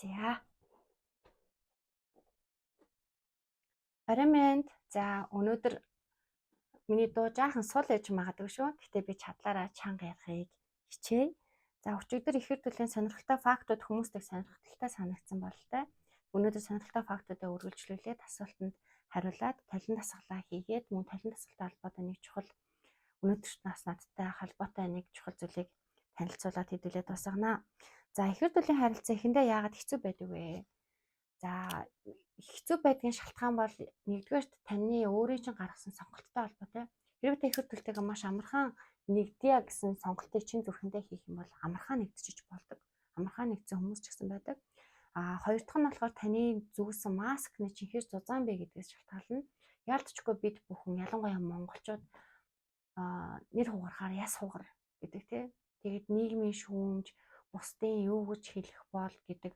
За. Орой минь. За өнөөдөр миний дуу жаахан сул ээж магадгүй шүү. Гэхдээ би чадлаараа чанга ярихыг хичээе. За өчигдөр ихэр төлөлийн сонирхолтой фактууд хүмүүстээ сонирхолтой санагдсан бололтой. Өнөөдөр сонирхолтой фактуудаа үргэлжлүүлээд асуултанд хариулаад талент дасгалаа хийгээд мөн талент дасгалтай холбоотой нэг чухал өнөөдөр нас надтай холбоотой нэг чухал зүйлийг танилцуулаад хэдүүлээд дуусгана. За ихэр төлийн харилцаа эхэндээ яагаад хэцүү байдаг вэ? За хэцүү байдгийн шалтгаан бол нэгдүгээрт таны өөрийн чинь гаргасан сонголттой холбоотой. Хэрвээ та ихэр төлөлтэйгээ маш амархан нэгдъя гэсэн сонголтыг чинь зүрхэндээ хийх юм бол амархан нэгдчихэж болдог. Амархан нэгдсэн хүмүүс ч гэсэн байдаг. Хоёр дахь нь болохоор таны зүгсэн маскны чинь хэр зузаан бэ гэдгээс шалтгаална. Яалтчгүй бид бүхэн ялангуяа монголчууд нэр хугарахаар яс хугар гэдэг тий. Тэгээд нийгмийн шүүмж, бусдын юу гэж хэлэх бол гэдэг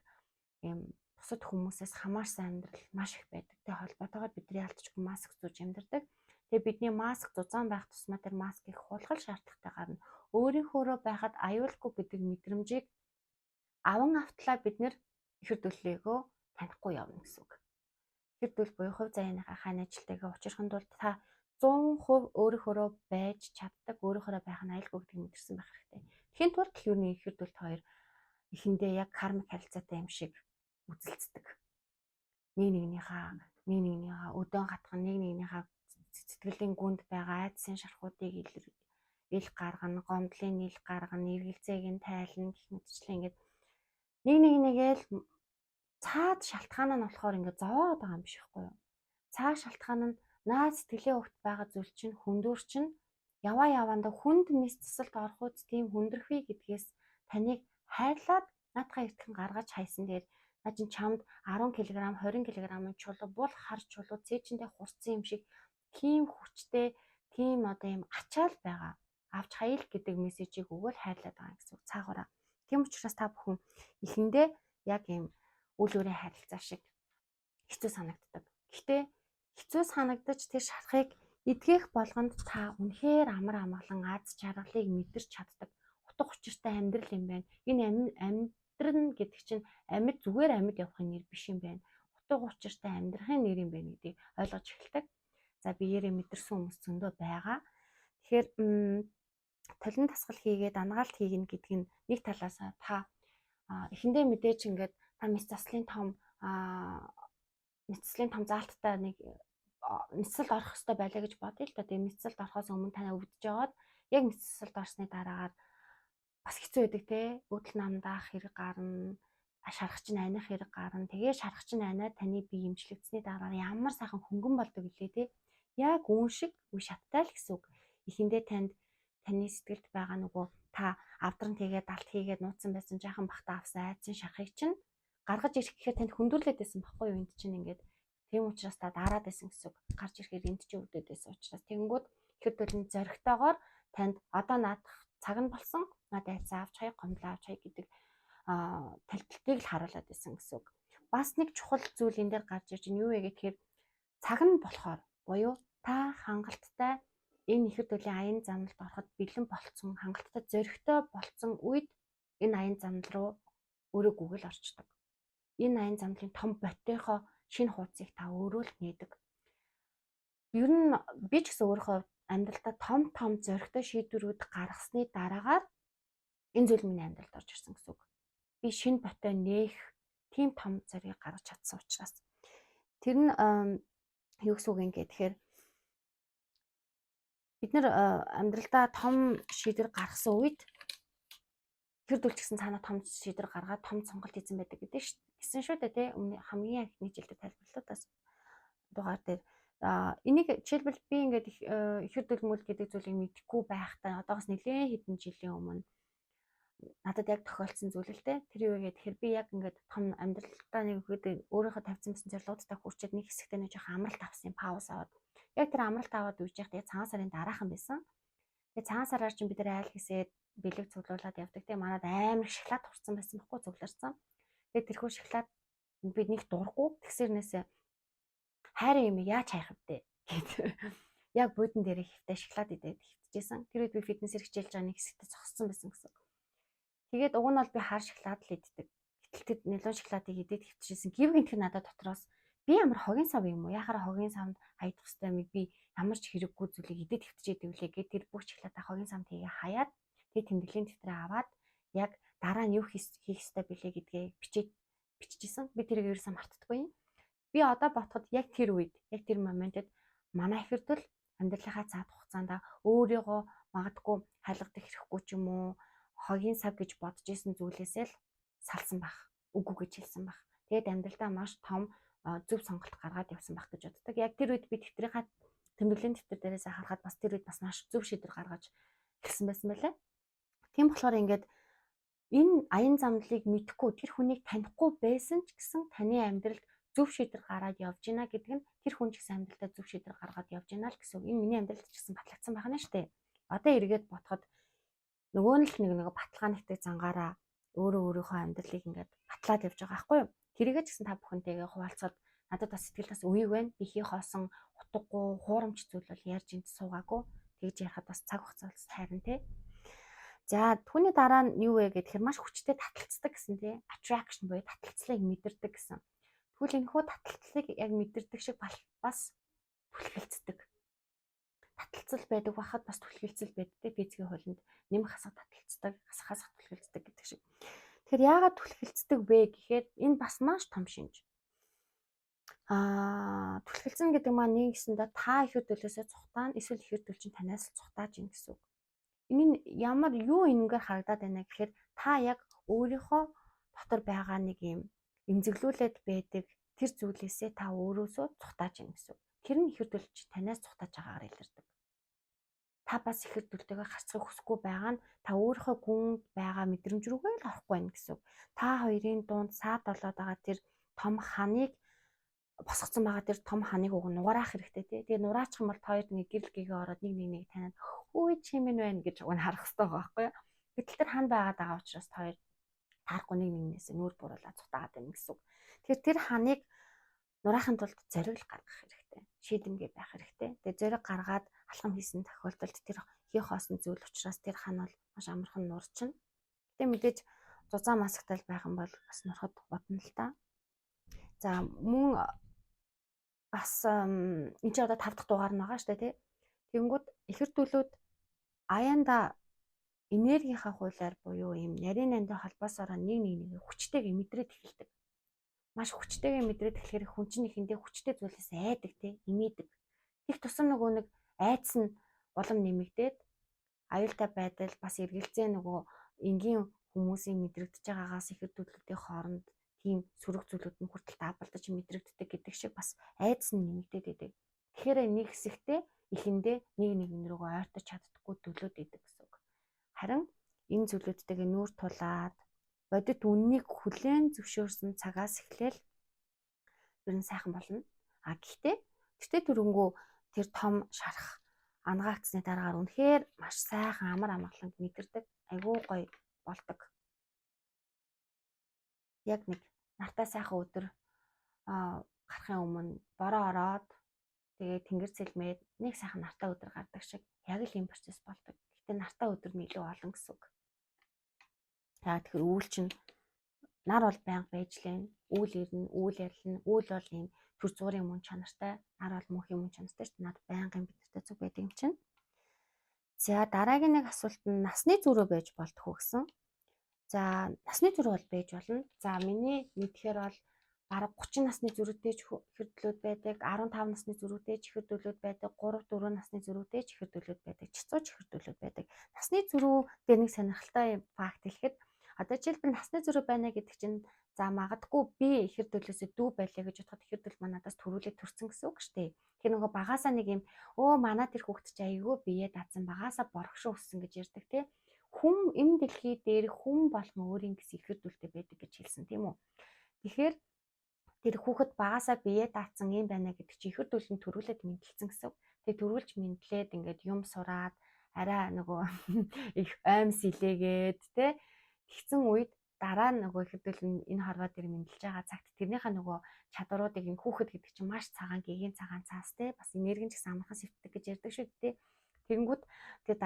юм бусад хүмүүсээс хамаарсан амьдрал маш их байдаг. Тэ холбоотойгоор бидний алдчихгүй маск зүүж амьдардаг. Тэгээ бидний маск зузаан байх тусмаа тэр маскыг хулгал шаардлагатай гарна. Өөрийнхөөрөө байхад аюулгүй гэдэг мэдрэмжийг аван автлаа бид нэр ихэр төлөөлөөгөө танихгүй явна гэсэн үг. Ихэр төлөв буюу хувь заяаныхаа хааны ажилтайгаа учрахын тулд та 100% өөрийнхөөрөө байж чаддаг, өөрийнхөөрөө байх нь аюулгүй гэдгийг мэдэрсэн байх хэрэгтэй. Тэхийн тулд юу нэг ихэр төлөлт хоёр эхэндээ яг кармик харилцаатай юм шиг үзэлцдэг. Нэг нэгнийхээ өдөөн гатган нэг нэгнийхээ сэтгэлийн гүнд байгаа айдсын шархуудыг ил гаргана, гомдлын ил гаргана, эргэлзээг нь тайлна гэх мэтчлэн ингээд нэг нэгээл цаад шалтгаан нь болохоор ингээд зовоод байгаа юм биш үгүй юу? Цаад шалтгаан нь наад сэтгэлийн хөвгт байгаа зүйл чинь хүндүр чинь яваандаа хүнд мэс цэцэлд орох үз тийм хүндрэхүй гэдгээс таныг хайрлаад наадхаа эртхэн гаргаж хайсан дээр наа чин чамд 10 кг 20 кг-ын чулуу бол хар чулуу цээжиндээ хурцсан юм шиг тийм хүчтэй тийм одоо юм ачаал байгаа. Авч хаял гэдэг мессежийг өгөөл хайрлаад байгаа гэсэн үг цаагаараа. Тийм учраас та бүхэн эхэндээ яг юм үл үрийн харилцаа шиг хэцүү санагддаг. Гэхдээ хэцүү санагдаж тэр шарахыг эдгэх болгонд та үнэхээр амар амгалан аз жаргалыг мэдэрч чаддаг. Утга учиртай амьдрал юм байна. Энэ амьдрал гэдэг чинь амьд зүгээр амьд явахын нэр биш юм байна. Утга учиртай амьдрахын нэр юм байна гэдгийг ойлгож эхэлдэг. За биеэрээ мэдэрсэн хүмүүс зөндөө байгаа. Тэгэхээр талент дасгал хийгээд ангаалт хийгнэ гэдэг нь нэг талаас та эхэндээ мэдээж ингээд та мэцэслийн том заалттай нэг мэцэлд орох хэрэгтэй байлаа гэж бодъё л да. Тэгээ мэцэлд орохоос өмнө танаа өвдөж жагаад яг мэцэлд орсны дараагаар бас хэцүү байдаг те. Өдөл намдаах хэрэг гарна, шарах чинь аних хэрэг гарна. Тэгээ шарах чинь анаа таны бие имжлэгдсэний дараагаар ямар сайхан хөнгөн болдог гэлээ те. Яг үн шиг үе шаттай л гэсэн үг. Эхэндээ таны сэтгэлд байгаа нөгөө та авдран хийгээд далт хийгээд нууцсан байсан жаахан бахта авсан айдсын шарахыг чинь гаргаж ирэх гэхээр танд хөндөрлөд байсан баггүй юу? Энд чинь ингээд тийм учраас та дараад байсан гэсэн үг. Гарч ирэхээр энд чинь өвдөд байсан учраас тэгэнгүүт ихэр төлөний зоригтойгоор танд одоо наадах цаг нь болсон. Надад айцаа авч хаяг гомдлоо авч хаяг гэдэг талбартыг л харуулад байсан гэсэн үг. Бас нэг чухал зүйл энэ дээр гарч ирж юу вэ гэхээр цаг нь болохоор буюу та хангалттай энэ ихэр төлийн аян замналд ороход бэлэн болцсон, хангалттай зоригтой болцсон үед энэ аян замнал руу өөрөө гүгэл орчдөг. Энэ аян замналын том ботойхоо шинэ хуудсыг та өөрөө л нээдэг. Ер нь би ч гэсэн өөрөө амьдралдаа том зоригтой шийдвэрүүд гаргасны дараагаар энэ зүйл миний амьдралд орж ирсэн гэсэн үг. Би шинэ ботой нээх тийм том зориг гаргаж чадсан учраас тэр нь юу гэсэн үг юм гэхээр бид нар амьдралдаа том шийдвэр гаргасан үед тэр дүлч гэсэн цаана том шийдвэр гаргаад том сонголт хийсэн байдаг гэдэг гэсэн шүү дээ тий. Өмнө хамгийн ихний жилдээ тайлбарлалтаас дугаар дээр энийг жишээлбэл би ингээд ихэр дөлмөл гэдэг зүйлийг мэдэхгүй байхдаа одоогоос нэлээд хэдэн жилийн өмнө надад яг тохиолдсон зүйл л дээ. Тэр юу гэхээр би яг ингээд том амьдралдаа нэг өөрийнхөө тавьсан байсан зорилгоудтай хүрчээд нэг хэсэгтээ нэг жоохон амралт авсан пауз аваад яг тэр амралт аваад үеж яг цагаан сарын дараахан байсан. Тэгээ цагаан сараар чинь бид нар айл хэсээд бэлэг цуглуулад явдаг. Тэгээ манад амар шоколад турцсан байсан байхгүй цугларсан. Тэгээ тэрхүү шоколад би нэг дурггүй тэгсэрнээсээ хайрын юм яаж хайх вэ гэдэг. Яг буудан дээр хөвтэй шоколад идээд хөвтөжсэн. Тэр үед би фитнесээр хичээлж байгаа нэг хэсэгтээ зогссон байсан гэсэн. Тэгээд уг нь бол би хар шоколад л иддэг. Гэтэл Тэд нилуун шоколадыг идээд хэвчээсэн. Гів гинтг надад дотроос би ямар хогийн сав юм уу? Яхаар хогийн савд хаydах хэвээр mig би ямар ч хэрэггүй зүйлийг идээд хэвчээдэг үлээ гэд тэр бүх шоколадаа хогийн савд хийгээ хаяад тэгээ тэмдэглэлийн дэвтрээ аваад яг дараа нь юу хийх ёстой бэлээ гэдгээ биччихсэн. Би тэрийг ерөөсөө мартдаггүй юм. Би одоо ботход яг тэр үед, яг тэр моментэд манай ихэрдэл амьдралынхаа цаад хугацаанд өөрийгөө магадгүй хайлгадах хэрэггүй ч юм уу, хогийн сав гэж бодож исэн зүйлээсээ л салсан байх. Үгүй гэж хэлсэн байх. Тэгээд амьдралдаа маш том зөв сонголт гаргаад явсан байх гэж боддог. Яг тэр үед би дэвтрийнхаа тэмдэглэлийн дэвтэр дээрээс харахад бас тэр үед бас маш зөв шийдвэр гаргаж эхэлсэн байсан байлаа. Тийм болохоор ингээд энэ аян замналыг мэдхгүй тэр хүнийг танихгүй байсан ч гэсэн таны амьдралд зөв шийдвэр гараад явж гинэ гэдэг нь тэр хүн ч гэсэн амьдралдаа зөв шийдвэр гаргаад явж гинэ л гэсэн үг. Энэ миний амьдралд ч гэсэн батлагдсан байна шүү дээ. Одоо эргээд бодоход нөгөө нь л нэг баталгаа нэгтэй зангаараа өөрийнхөө амьдралыг ингээд батлаад явж байгаа байхгүй юу? Тэрийгээ ч гэсэн та бүхэнтэйгээ хуваалцаад надад бас сэтгэл бас үеиг байна. Би хий хоосон утгагүй хуурамч зүйл бол ярьж энд суугаагүй. Тэгж ярахад бас цаг хугацаа бас хайрна те. За түүний дараа нь юу вэ гэхээр маш хүчтэй таталцдаг гэсэн тий. Attraction буюу таталцлыг мэдэрдэг гэсэн. Тэгвэл энэ хүү таталцлыг яг мэдэрдэг шиг бас түлхэлцдэг. Таталцал байдаг бахад бас түлхэлцэл байдаг. Физикийн хуулинд нэмэх хасах таталцдаг, хасах хасах түлхэлцдэг гэдэг шиг. Тэгэхээр яагаад түлхэлцдэг вэ гэхээр энэ бас маш том шинж. Түлхэлцэн гэдэг маань нэг гэсэндээ та ихэр төлөөсөө цухтаана, эсвэл ихэр төл чинь танаас цухтааж ийн гэсэн үг. Энэ нь ямар юу энэгээр харагдаад байна гэхээр та яг өөрийнхөө дотор байгаа нэг юм эмзэглүүлээд байдаг тэр зүйлээсээ та өөрөөсөө цухтааж ийн гэсэн үг. Тэр нь ихэр төлч танаас цухтааж байгаагаар илэрдэг. Та бас ихэр төлтөөгөө гарцахыг хүсэхгүй байгаа нь та өөрийнхөө гүнд байгаа мэдрэмж рүүгээ л орохгүй байна гэсэн үг. Та хоёрын дунд саад болоод байгаа тэр том ханыг босгоцсон байгаа тэр том ханыг уг нугараах хэрэгтэй тий. Тэгээ нураачих юм бол та хоёр нэг гэрэл гээгээ ороод нэг танаад үй чи минь байна гэж уг нь харах хэрэгтэй байгаа байхгүй юу. Гэтэл тэр хан байгаад байгаа учраас та хоёр таарахгүй нэгнээс нүүр буруулаад цутаагаад байна гэсэн үг. Тэгэхээр тэр ханыг нураахын тулд зориг гаргах хэрэгтэй. Шийдэмгий байх хэрэгтэй. Тэгээ зориг гаргаад алхам хийсэн тохиолдолд тэр хий хоосон зүйл учраас тэр хан бол маш амархан нурчна. Гэтэ мэдээж зузаан масагтай байх юм бол бас нурахад бодно л та. За мөн бас энэ ч одоо 5 дахь дугаар нь байгаа шүү дээ тий. Тэнгүүд ихэр төлөөд аяанда энергийнхаа хуулиар буюу ийм нарийн нандин холбоосоор нэг хүчтэйг мэдрээд эхэлдэг. Маш хүчтэйгээ мэдрээд эхлэхээр хүн чинь ихэндээ хүчтэй зүйлээс айдаг тий, имийдэг. Их тусам нөгөө нэг айдас нь улам нэмэгдээд аюултай байдал бас эргэлзээ нөгөө энгийн хүмүүсийн мэдрэгдэж байгаагаас ихэр төлөвлөлтийн хооронд тийм сөрөг зүйлүүд нь хүртэл даабалдаж мэдрэгддэг гэдэг шиг бас айдас нь нэмэгдээд идэг. Тэгэхээр нэг хэсэгтээ ихэндээ нэг рүүгээ ойртож чаддаггүй төлөөд идэг гэсэн үг. Харин энэ зүйлүүдтэйгээ нүүр тулаад бодит үннийг хүлээн зөвшөөрсөн цагаас эхлээл ер нь сайхан болно. Гэхдээ түрүүнгүү тэр том шарах ангаагдсны дараагаар үнэхээр маш сайхан амар амгаланг мэдэрдэг, айгүй гоё болдог. Яг нэг нартай сайхан өдөр гарахын өмнө бороо ороод тэгээ тэнгэр цэлмээд нэг сайхан нартай өдөр гардаг шиг яг л ийм процесс болдог. Гэтэ нартай өдөр нь илүү олон гэсэн үг. Яг тэгэхээр үүл чинь нар бол байнга байж лээ. Үүл ирнэ, үүл ярилна. Үүл бол ийм төр зуурын мөн чанартай, нар бол мөнхийн мөн чанартай шүү дээ. Над байнгын бидэртэй зүг байдаг юм чинь. За дараагийн нэг асуулт нь насны зөрүү байж болтгоо гэсэн. За насны зөрүү бол байж болно. За миний мэдхээр бол бараг 30 насны зөрүүтэй ч ихэр төлөөд байдаг, 15 насны зөрүүтэй ч ихэр төлөөд байдаг, 3-4 насны зөрүүтэй ч ихэр төлөөд байдаг, чицүү ч ихэр төлөөд байдаг. Насны зөрүү дээр нэг сонирхолтой факт хэлэхэд одоо жишээлбэл насны зөрүү байна гэдэг чинь за магадгүй би ихэр төлөөсөө дүү байлаа гэж бодоход ихэр төл манадаас төрүүлээд төрсэн гэсэн үг шүү дээ. Тэгэхээр нөгөө багаасаа нэг юм манай тэр хүүхэд чи айгүй бие даацсан багаасаа боргошоо өссөн гэж ярьдаг тий. Хүн энэ дэлхий дээр хүн болгон өөрийн гэсэн ихэр төлтэй байдаг гэж хэлсэн тийм үү. Тэгэхээр тэр хүүхэд багаасаа бие даацсан юм байна гэдэг чи ихэр төлөнд төрүүлээд мэдлсэн гэсэн үг. Тэгээ төрүүлж мэдлээд ингээд юм сураад арай нөгөө их ойм сэлээгээд тий тэгсэн үед дараа нь нөгөө ихэр төлөв энэ хорвоо дээр мэдлж байгаа цагт тэрнийхээ нөгөө чадваруудыг энэ хүүхэд гэдэг чинь маш цагаан гэгийн цагаан цаас тий бас энерги ч гэсэн амархан сэвтдэг гэж ярьдаг шүү дээ. Тэгэнгүүт тэгээ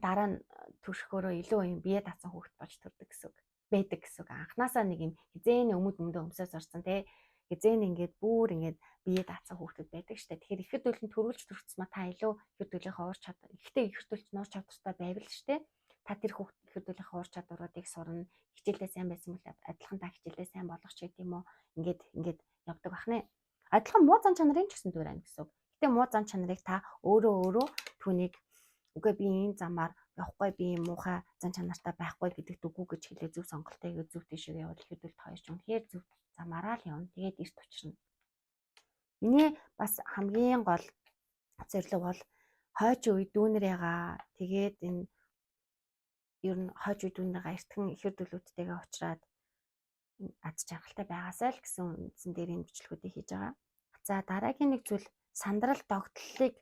дараа нь төрөхөөрөө илүү юм бие даацсан хүүхэд болж төрдөг гэсэн үг. байдаг гэсэн үг. Анханасаа нэг юм хизээний өмдөө өмсөөс орсон те. Хизээний ингээд бүр ингээд бие даацсан хүүхдүүд байдаг штэ. Тэгэхээр ихэр дүүлэн төрүүлж төрчихсмэ та илүү ихэр дүүлийнхээ уур чадвар. Ихтэй ихэр дүүлч нуур чадвартай байвал штэ. Та тэр хүүхд ихэр дүүлийнхээ уур чадваруудыг сурна. Хичээлдээ сайн байсан бол адилхан та хичээлдээ сайн болгох ч гэдэм юм уу. Ингээд явдаг бахнэ. Адилхан муу зан чанарын ч гэсэн дүүрэн гэсэн үг. Гэтэ муу зан чанарыг та өөрөө түүнийг үгүй би энэ замаар явахгүй би муухай зан чанартай байхгүй гэдэгт үгүй гэж хэлээ зөв сонголтыг зөв тийшээ явуул ихэд бол хоёр ч үнэхээр зөв замаараа л явна. Тэгээд эрт учрна. Миний бас хамгийн гол зорилго бол хойч үе дүүнэрээгаа тэгээд энэ ер нь хойч үе дүүнэрээгаа эртхэн ихэр дүүлүүдтэйгээ уулзраад аз жаргалтай байгаасай л гэсэн үндсэн дээр энэ бичлэгүүдийг хийж байгаа. За дараагийн нэг зүйл сандрал догтлолыг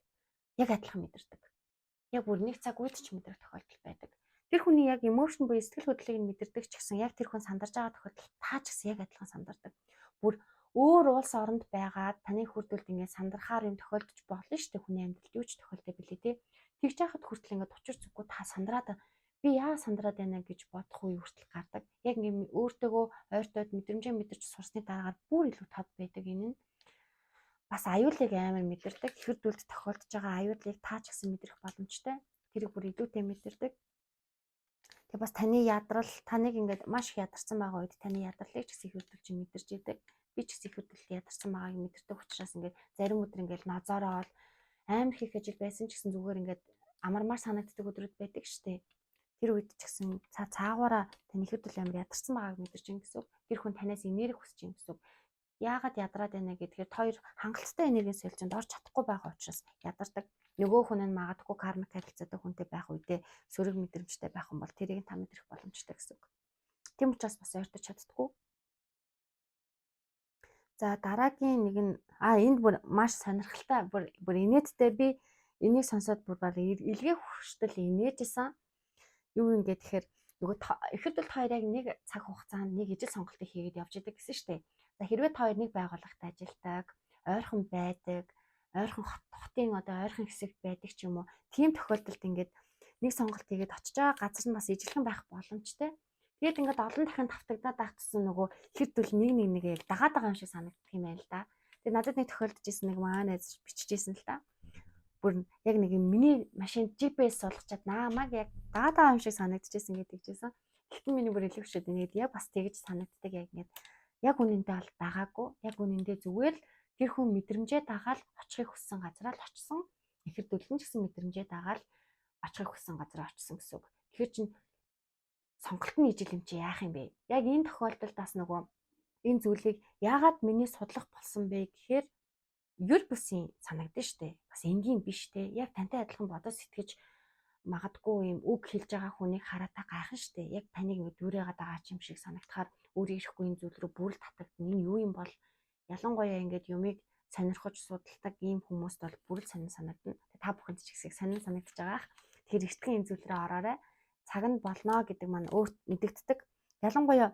яг адилхан мэдэрдэг. Яг бүр нэг цаг үед ч мэдрэх тохиолдол байдаг. Тэр хүний яг эмошн буюу сэтгэл хөдлөлийг мэдэрдэг ч гэсэн яг тэр хүн сандарч байгаа тохиолдолд та ч гэсэн яг адилхан сандардаг. Бүр өөр улс оронд байгаад таны хүрдэлд ингээд сандрахаар юм тохиолдож болно шүү дээ. Хүний амьдралд юу ч тохиолдож билээ те. Тэгж яхад хүртэл ингээд учир зүггүй та сандраад би яа сандраад байна гэж бодох үе хүртэл гардаг. Яг ингээд өөртөөгөө ойртоод мэдрэмжээ мэдэрч сурсны дараагаар бүр илүү тод байдаг энэ нь. Бас аюулыг амар мэдэрдэг. Ихэр дүүлд тохиолдож байгаа аюулыг та ч гэсэн мэдрэх боломжтой. Тэрийг бүр илүүтэй мэдэрдэг. Тэгээ бас таны ядрал, таныг ингээд маш их ядарсан байгаа үед таны ядралыг ч гэсэн ихэр дүүл чинь мэдэрч идэг. Би ч гэсэн ихэр дүүлд ядарсан байгааг мэдэрдэг учраас ингээд зарим өдөр ингээд нозоороо бол амар их ажил байсан ч гэсэн зүгээр ингээд амармаар санагддаг өдрүүд байдаг штэ. Тэр үед ч гэсэн цаагаараа таны ихэр дүүл амар ядарсан байгааг мэдэрч ин гэсэн үг. Тэр хүн танаас энерги хүсэж ин гэсэн үг. Яагаад ядраад байна гэдгээр хоёр хангалттай энергийн солилцоонд орж чадахгүй байгаа учраас ядардаг. Нөгөө хүн нь магадгүй кармик харилцаатай хүнтэй байх үедээ сөрөг мэдрэмжтэй байх юм бол тэрийг та мэдрэх боломжтой гэсэн үг. Тийм учраас бас ойртож чаддаггүй. За дараагийн нэг нь энд бүр маш сонирхолтой бүр инээдтэй би энийг сонсоод бүр баг илгээ хүртэл инээжсэн. Юу юм гэхээр нөгөө ихэд бол хоёр яг нэг цаг хугацаанд нэг ижил сонголтыг хийгээд явж идэг гэсэн шүү дээ. За хэрвээ та хоёр нэг байгууллагт ажилладаг, ойрхон байдаг, ойрхон хотын одоо ойрхон хэсэгт байдаг ч юм уу. Тийм тохиолдолд ингээд нэг сонголт хийгээд очиж байгаа газар нь бас ижилхэн байх боломжтой. Тэгээд ингээд олон дахин тавтагдаад байх гэсэн нөгөө ихэр дүүл нэг яг дагаад байгаа юм шиг санагддаг юм байна л да. Тэгээд надад нэг тохиолдож исэн нэг маа найз биччихсэн л да. Бүр яг нэг миний машин GPS суулгачаад наамаг яг дагаад байгаа юм шиг санагдчихсэн гэдэг чийсэн. Гэхдээ миний бүр илүү хөшөөд ингээд яг бас тэгж санагддаг яг ингээд яг үнэндээ бол дагаагүй, яг үнэндээ зүгээр л тэр хүн мэдрэмжээ дагаал очихыг хүссэн газараа л очсон. Ихэр дүүлэн ч гэсэн мэдрэмжээ дагаал очихыг хүссэн газараа очсон гэсэн үг. Тэгэхээр чин сонголт нь ижил юм чи яах юм бэ? Яг энэ тохиолдолд бас нөгөө энэ зүйлийг яагаад миний судлах болсон бэ гэхээр ер бусын санагдсан шүү дээ. Бас энгийн биш те. Яг тантай адилхан бодож сэтгэж магадгүй юм үг хэлж байгаа хүнийг хараатаа гайхна шүү дээ. Яг таныг ингэ дүүрээгээд байгаа юм шиг санагдахаар өөрөө ирэхгүй энэ зүйл рүү бүр л татагдана. Энэ юу юм бол ялангуяа ингээд юмыг сонирхож судалдаг ийм хүмүүст бол бүр л сонир санагдана. Та бүхэнд ч ихсэг сонир санагдаж байгаа. Тэгэхээр эртхэн энэ зүйл рүү ороорой. Цаг нь болно гэдэг маань өөрт мэдэгддэг. Ялангуяа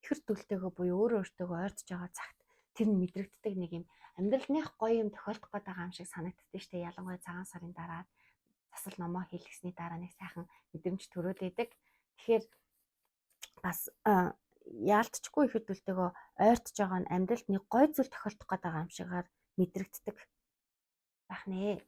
ихэр дүүлтэйгөө буюу өөртөөгөө ойртож байгаа цагт тэр нь мэдрэгддэг нэг юм амьдралных гоё юм тохиолдох гээд байгаа юм шиг санагддаг шүү дээ. Ялангуяа цагаан сарын дараа засал номоо хийлгэсний дараа нэг сайхан мэдрэмж төрөөд идэг. Тэгэхээр бас яалтчгүй ихэр дүүлтэйгөө ойртож байгаа нь амьдралд нэг гоё зүйл тохиолдох гээд байгаа юм шигаар мэдрэгддэг байх нэ.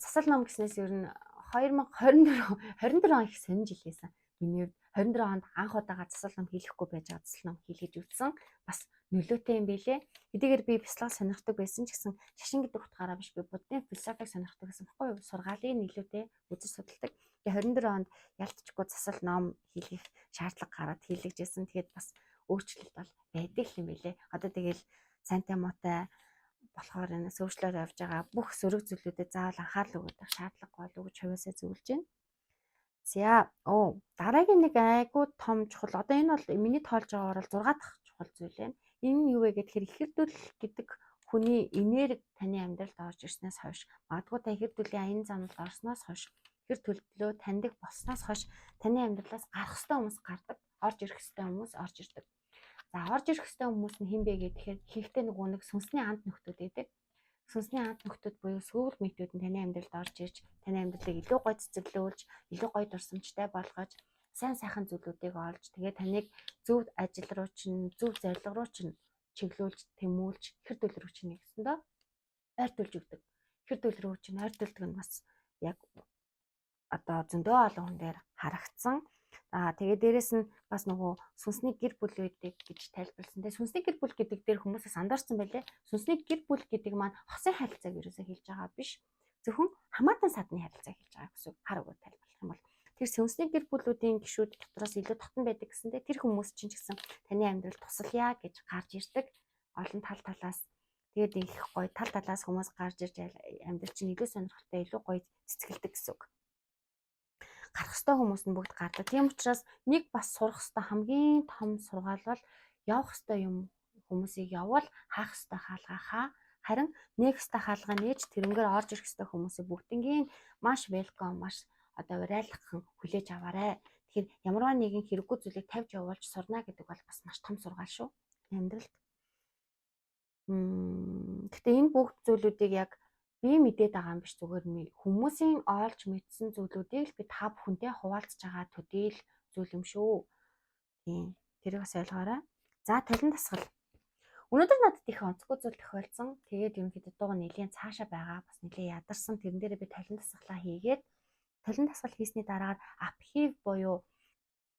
Засал ном гэснээс ер нь 2024 он их сонирж илгээсэн. Миний 24 онд анх удаага засал ном хийлгэхгүй байж байгаа засал ном хийлгэж үзсэн. Бас нөлөөтэй юм байлээ. Хэдийгээр би бяцлал сонирхдаг байсан ч гэсэн шашин гэдэг утгаараа биш би буддын философиг сонирхдаг гэсэн баггүй юу? Сургаалын нөлөөтэй үзэж судалдаг. Тэгээ 24 онд ялтчгүй засал ном хийлгэх шаардлага гараад хийлгэжсэн. Тэгээд бас өөрчлөлт бол байдаг юм байлээ. Одоо тэгэл сайнтай муутай болохоор энэ сөүшлөөр явж байгаа бүх сөрөг зүйлүүдэд заавал анхаарал өгөх шаардлага болов гэж хувьяасаа зөвлөж байна. За дараагийн нэг айгуу том чухал. Одоо энэ бол миний тоолж байгаагаар бол 6 дахь чухал зүйл байна. Энэ нь юу вэ гэхээр ихэр дүүл гэдэг хүний энерги таны амьдралд орж ирснээс хойш магадгүй та ихэр дүүлийн аян замд орсноос хойш ихэр төлөвлөө таньдаг болсноос хойш таны амьдралаас гарах ёстой хүмүүс гардаг, орж ирэх ёстой хүмүүс орж ирдэг. За орж ирэх ёстой хүмүүс нь хэн бэ гэхээр ихэнхдээ нэг сүнсний анд нөхдүүд байдаг. Сүнсний анд нөхдүүд буюу сүүл мэдүүд нь таны амьдралд орж ирж, таны амьдралыг илүү гоё цэцэглүүлж, илүү гоё дурсамжтай болгож, сайн сайхан зүйлүүдийг олж тэгээ таныг зөв ажил руу чинь, зөв зорилго руу чинь чиглүүлж, тэмүүлж, хэр төлрөө чинь гэсэндээ ойртуулж өгдөг. Хэр төлрөө чинь ойртуулдаг нь бас яг одоо зөндөө олон хүн дээр харагдсан. Тэгээ дээрэс нь бас нөгөө сүнсний гэр бүл байдаг гэж тайлбарласан. Тэгээ сүнсний гэр бүл гэдэг дээр хүмүүсээс анзаарсан байлээ. Сүнсний гэр бүл гэдэг маань хосын харилцааг ерөөсөө хэлж байгаа биш. Зөвхөн хамаатан садны харилцааг хэлж байгаа гэсэн хар үгээр тайлбарлах юм бол тэр сүнсний гэр бүлүүдийн гишүүд дотроос илүү татан байдаг гэсэндээ тэр хүмүүс чинь ч гэсэн таны амьдрал тусалъя гэж гарч ирдэг. Олон талаас тэгээд их гоё талаас хүмүүс гарч ирж амьдрал чинь илүү сонирхолтой, илүү гоё цэцгэлдэг гэсэн үг. Гарах ёстой хүмүүс нь бүгд гардаг. Тийм учраас нэг бас сурах ёстой хамгийн том сургаал бол явах ёстой юм хүмүүсийг явуул, хаах ёстой хаалгаа хаа. Харин нээх ёстой хаалгаа нээж тэрнгээр орж ирэх ёстой хүмүүсийг бүгднгийн маш welcome, маш одоо урайлахын хүлээж аваарэ. Тэгэхээр ямарваа нэгэн хэрэггүй зүйлийг тавьж явуулж сурна гэдэг бол бас маш том сургаал шүү. Амьдралд. Гэхдээ энэ бүгд зүйлүүдийг яг би мэдээд байгаа юм биш, зүгээр хүмүүсийн олж мэдсэн зүйлүүдийг л би та бүхэнтэй хуваалцаж байгаа төдийл зүйл юм шүү. Тийм. Тэрийг бас ойлгоорой. За, талин дасгал. Өнөөдөр надад их онцгой зүйл тохиолдсон. Тэгээд ерөнхийдөө дууга нэлийн цаашаа байгаа. Бас нэлийн ядарсан. Тэрэн дээрээ би талин дасгалаа хийгээд талин дасгал хийсний дараагаар апхив буюу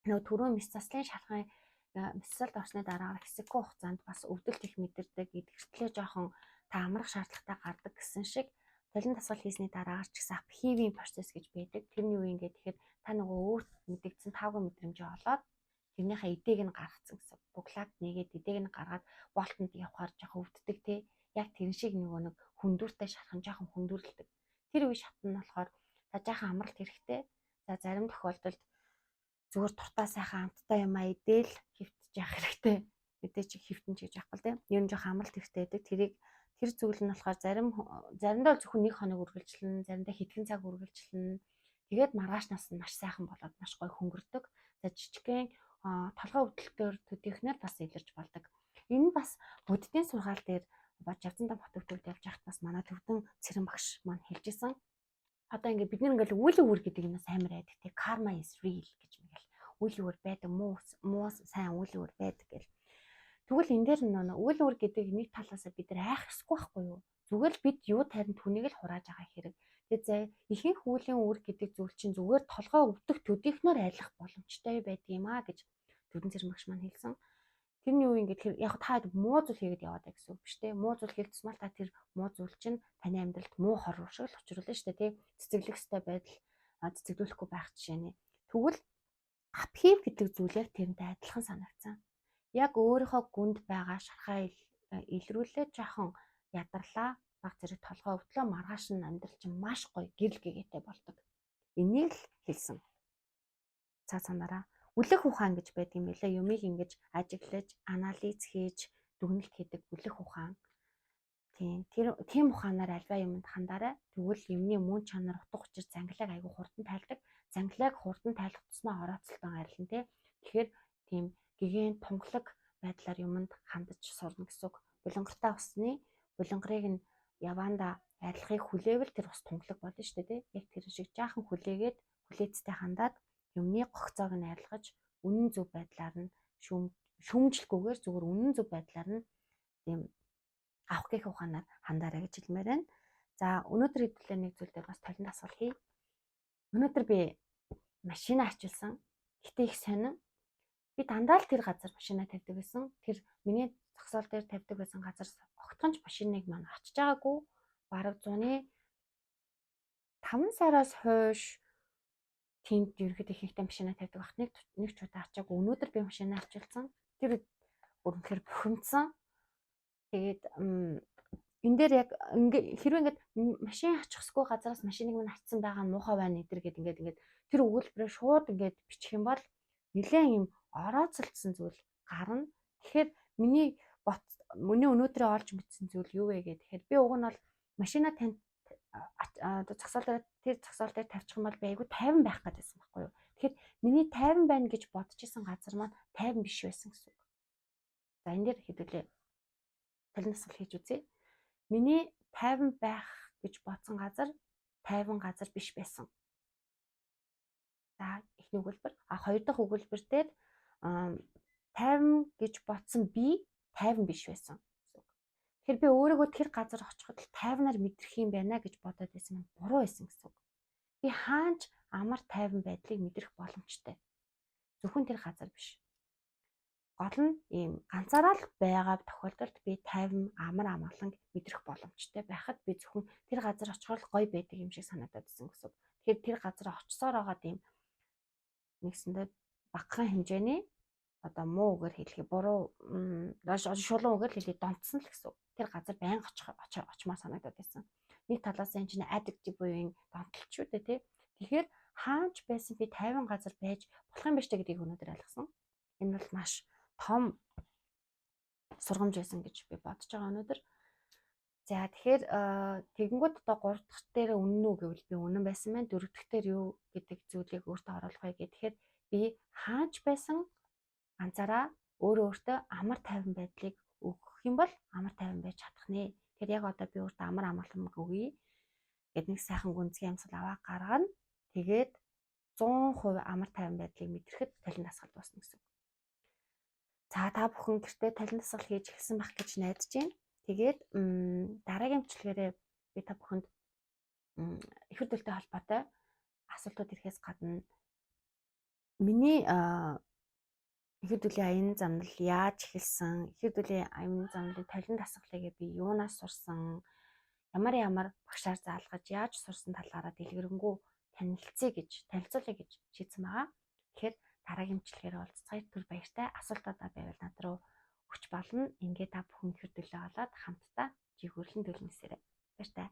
нөгөө түрүүн мэс заслын шалгын мэссэлд орсны дараагаар хэсэггүй хугацаанд бас өвдөлт их мэдэрдэг, эдгэртлээ жоохон та амрах шаардлагатай гардаг гэсэн шиг талин дасгал хийсний дараагаар ч гэсэн апхивийн процесс гэж байдаг. Тэрний үе ингээд тэгэхээр та нөгөө өөрт мэдэгдсэн тавган мэдрэмжээ олоод тэрнийхээ эдээг нь гаргацсан гэсэн. Буглаад нэгээд эдээг нь гаргаад болтонд явахаар жоохон өвддөг тий. Яг тэр шиг нөгөө нэг хүндүртэй шатхан жоохон хүндүрлдэг. Тэр үе шат нь болохоор та жаахан амралт хэрэгтэй. За зарим тохиолдолд зүгээр туртаа сайхан амттай юм идэл хөвтж явах хэрэгтэй. Мэдээж хөвтөн ч гэж байхгүй л тийм. Ер нь жоохон амралт хэрэгтэй байдаг. Тэр зүйл нь болохоор заримдаа зөвхөн нэг хоног үргэлжлэн, заримдаа хэдхэн цаг үргэлжлэн. Тэгээд маргаашнаас нь маш сайхан болоод маш гоё хөнгөрдөг. За жижигхэн толгой өвдөлтөөр төдийхнэр бас илэрч болдог. Энэ бас буддийн сургаал дээр Жавзантан Хотөвтөвд явж байхад бас манай төвдөн цэрэн багш маань хэлжсэн. Одоо ингээд бид нэг ингээл үйл үүр гэдэг юм амар байдаг тий. Karma is real гэж мэгэл. Үйл үүр байдаг, муу сайн үйл үүр байдаг гэл. Тэгвэл энэ дээр нэг үйл үүр гэдэг нэг талаасаа бид нар айх ёсгүй байхгүй юу? Зүгээр л бид юу тарин түүнийг л хурааж байгаа хэрэг. Тэгээд ихэнх үеийн үүр гэдэг зүйл чинь зүгээр толгой өвдөх төдийхнөр айлах боломжтой байдаг юм аа гэж төвдөн цэрэн багш маань хэлсэн. Тэрний үе ингээд яг та муу зүйл хийгээд яваад байгаа гэсэн үг биш үү? Муу зүйл хийх тусмал та тэр муу зүйл чинь таны амьдралд муу хор шиг л учруулна шүү дээ, тий? Цэцэглэх ёстой байдал цэцэглүүлэхгүй байх жишээний. Тэгвэл апхив гэдэг зүйл яг тэрнтэй адилхан санагдсан. Яг өөрийнхөө гүнд байгаа шархаа илрүүлээ жоохон ядарлаа, баг зэрэг толгой өвдлөө, маргааш нь амьдрал чинь маш гоё гэрэл гэгээтэй болдог. Энийг л хэлсэн. Цаа цанараа үлэх ухаан гэж байдаг юм билээ. Юмыг ингэж ажиглаж, анализ хийж, дүгнэлт хийдэг үлэх ухаан. Тийм ухаанаар альва юмд хандаарай. Тэгвэл юмны мөн чанар, утга учир, зангилааг айгүй хурдан тайлдаг. Зангилааг хурдан тайлах тусмаа орооцолтон арилна тий. Тэгэхээр тийм гэгэн тунгалаг байдлаар юмд хандаж сурна гэсэн үг. Булангартай усны булангарыг нь яваанда арилгахыг хүлээвэл тэр ус тунгалаг болно шүү дээ тий. Яг тэр шиг жаахан хүлээгээд хүлээцтэй хандаад юмны гогцоог нь арилгаж үнэн зөв байдлаар нь шүүмжлэхгүйгээр зүгээр үнэн зөв байдлаар нь тийм авах гэх ухаанаар хандаарай гэж хэлмээр байна. За өнөөдөр хэдүүлээ нэг зүйл дээр бас талин дасгал хий. Өнөөдөр би машина ачилсан. Гэтэ их сонин. Би дандаа л тэр газар машина тавьдаг байсан. Тэр миний зогсоол дээр тавьдаг байсан газар огтхонч машиныг маань очиж байгаагүй. Бараг 105 сараас хойш тэнд ерөөхдөө ихэнхдээ машина тавьдаг бах нэг ч удаа ачаагүй. Өнөөдөр би машина ачилсан. Тэр өөрөөр бухимдсан. Тэгээд энэ дээр яг хэрвээ ингээд машин ачихсгүй газараас машиныг минь ачсан байгаа нь муухай байна эдэр ингээд тэр өгүүлбэрээ шууд ингээд бичих юм бол нэлээд юм орооцолдсон зүйл гарна. Тэгэхээр миний өнөөдрөө олж мэдсэн зүйл юу вэ гэхээр би уг нь бол машина танд зогсоол дээр тавьчих юм бол би айгүй тайван байх гэдсэн байхгүй юу. Тэгэхээр миний тайван байна гэж бодож исэн газар маань тайван биш байсан гэсэн үг. За энэ дээр хэдүүлээ талин дасгал хийж үзье. Миний тайван байх гэж бодсон газар тайван газар биш байсан. За эхний өгүүлбэр. Хоёр дахь өгүүлбэр дээр 50 гэж бодсон би 50 биш байсан. Тэгэхээр би өөрийгөө тэр газар очиход л 50-аар мэдрэх юм байна гэж бодоод байсан нь буруу байсан гэсэн үг. Би хаанч амар 50 байдлыг мэдрэх боломжтой. Зөвхөн тэр газар биш. Гол нь ийм ганцаараа л байгаа тохиолдолд би 50 амар амгалан мэдрэх боломжтой байхад би зөвхөн тэр газар очихоор л гоё байдаг юм шиг санагдаад байсан гэсэн үг. Тэгэхээр тэр газар очисоор байгаа тийм нэгсэндээ багахан хэмжээний одоо муу үгээр хэлхий буруу шулуун үгээр хэлхий донтсон л гэсэн үг. Тэр газар байнга очимаар санагдаад байсан. Нэг талаас энэ чинь addictive буюу донтолч шүү дээ тий. Тэгэхээр хаанч байсан би 50 газар байж болох юм биш үү гэдгийг өнөөдөр ойлгосон. Энэ бол маш том сургамж байсан гэж би бодож байгаа өнөөдөр. За тэгэхээр тэгэнгүүт одоо 3 дахь дээр үнэн үү гэвэл би үнэн байсан байна. 4 дахь дээр юу гэдэг зүйлийг өөртөө оруулах вэ гэхээр би хаач байсан ганцаараа өөртөө амар 50 байдлыг өгөх юм бол амар 50 байж чадах нэ. Тэгэхээр яг одоо би өөртөө амар амгалан өгье гэд нэг сайхан гүнзгий амьсгал аваа гаргана. Тэгээд 100% амар 50 байдлыг мэдрэхэд талент дасгал дуусна гэсэн. За та бүхэн гэртээ талент дасгал хийж эхэлсэн байх гэж найдаж байна. Тэгээд дараагийн бичлэгээрээ би та бүхэнд их хөдөлтэй холбоотой асуултууд ирэхээс гадна миний их хөдөлгөөний аян замнал яаж эхэлсэн, их хөдөлгөөний аян замналын талент дасгалыг би юунаас сурсан, ямар багшаар заалгаж яаж сурсан талаараа дэлгэрэнгүй танилцуулъя гэж шийдсэн байгаа. Тэгэхээр дараагийн бичлэгээр уулзцгаая. Түр баяртай. Асуултуудаа байвал над руу өгч болно. Ингээд та бүхэн их хөдөлгөө олоод хамтдаа жигүүрлэн төлнөсээрэй. Баяртай.